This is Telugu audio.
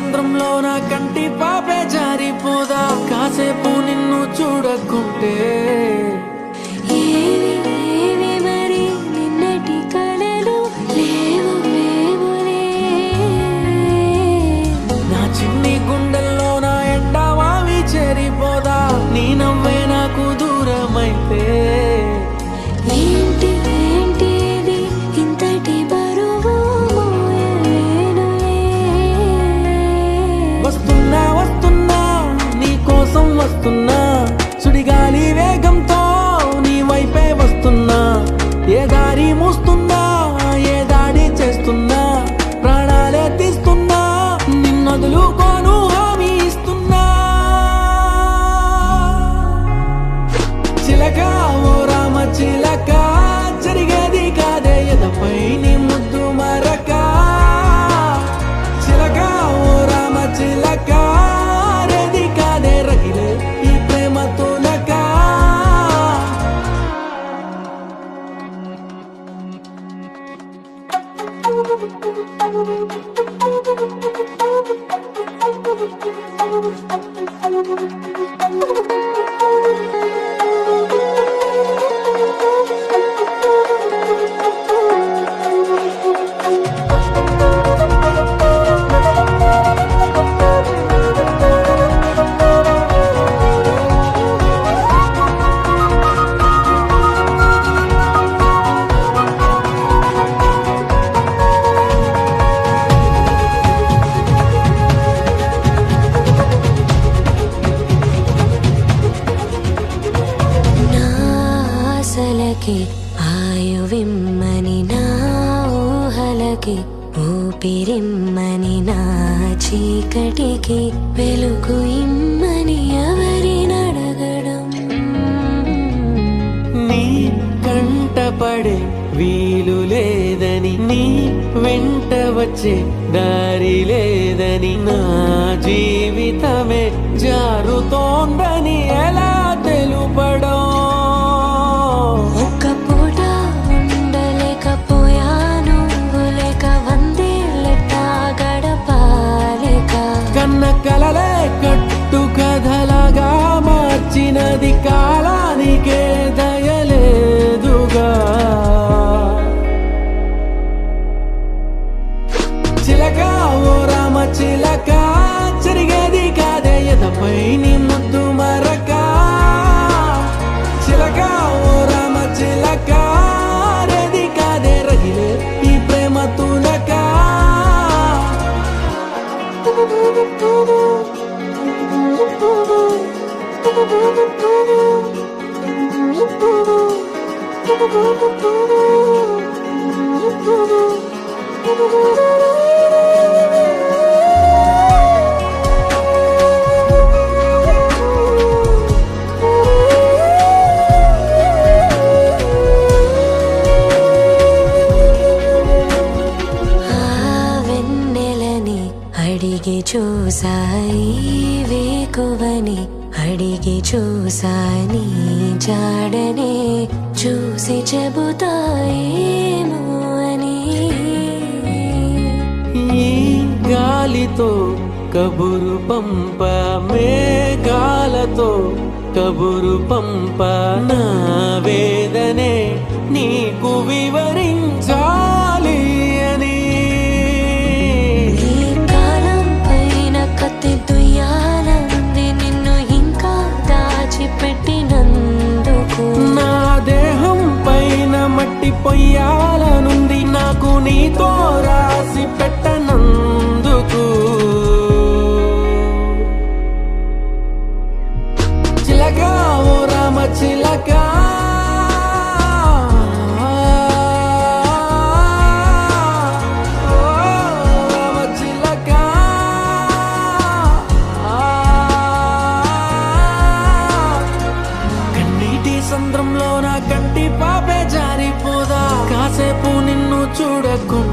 సంద్రంలో నా కంటి పాపే జారిపోదా కాసేపు నిన్ను చూడకుంటే మరి నిన్నటి కలలు లేవు లేవులే నా చిన్ని గుండెల్లో నా ఎండమావి చేరిపోదా నీ నవ్వే నాకు దూరమైతే వస్తున్నా వస్తున్నా నీ కోసం వస్తున్నా సుడిగాలి వేగంతో నీ వైపే వస్తున్నా ఏ దారి మూస్తున్నా ఏ దాడి చేస్తున్నా ప్రాణాలే తీస్తున్నా నిన్నొదులుకోను హామీ ఇస్తున్నా చిలక ఓ రామ చిలక జరిగేది కాదే ఎదపై నీ ముద్దు మరక చిలక ఓ రామ చిలక రేది కాదే రగిలే ఈ ప్రేమ తోనక ఆయువిమ్మని నా ఊహలకి ఊపిరిమ్మని నా చీకటికి వెలుగు ఇమ్మని ఎవరినడగడం నీ కంటపడే వీలు లేదని నీ వెంట వచ్చే దారి లేదని నా జీవితమే జారుతోందని ఎలా తెలుపడం కలలే కట్టు కథలగా మార్చినది కాలానికే దయలేదుగా చిలక ఓ రామ చిలక జరిగేది కాదే ఎదపై నీ ముద్దు మరక చిలక ఓ రామ చిలక రేది కాదే రగిలే ఈ ప్రేమ తునక అడిగి చూసాయి వేకువని అడిగి చూసాని జాడనే చూసి చెబుతాయేమో అని ఈ గాలితో కబురు పంప మేఘాలతో కబురు పంప నా వేదనే నీకు వివరించాలి అని నా దేహం పైన మట్టి పొయ్యాలనుంది నాకు నీతో రాసి పెట్టనందుకు చిలక ఓ రామ చిలక సంద్రంలో నా కంటి పాపే జారిపోదా కాసేపు నిన్ను చూడకుండా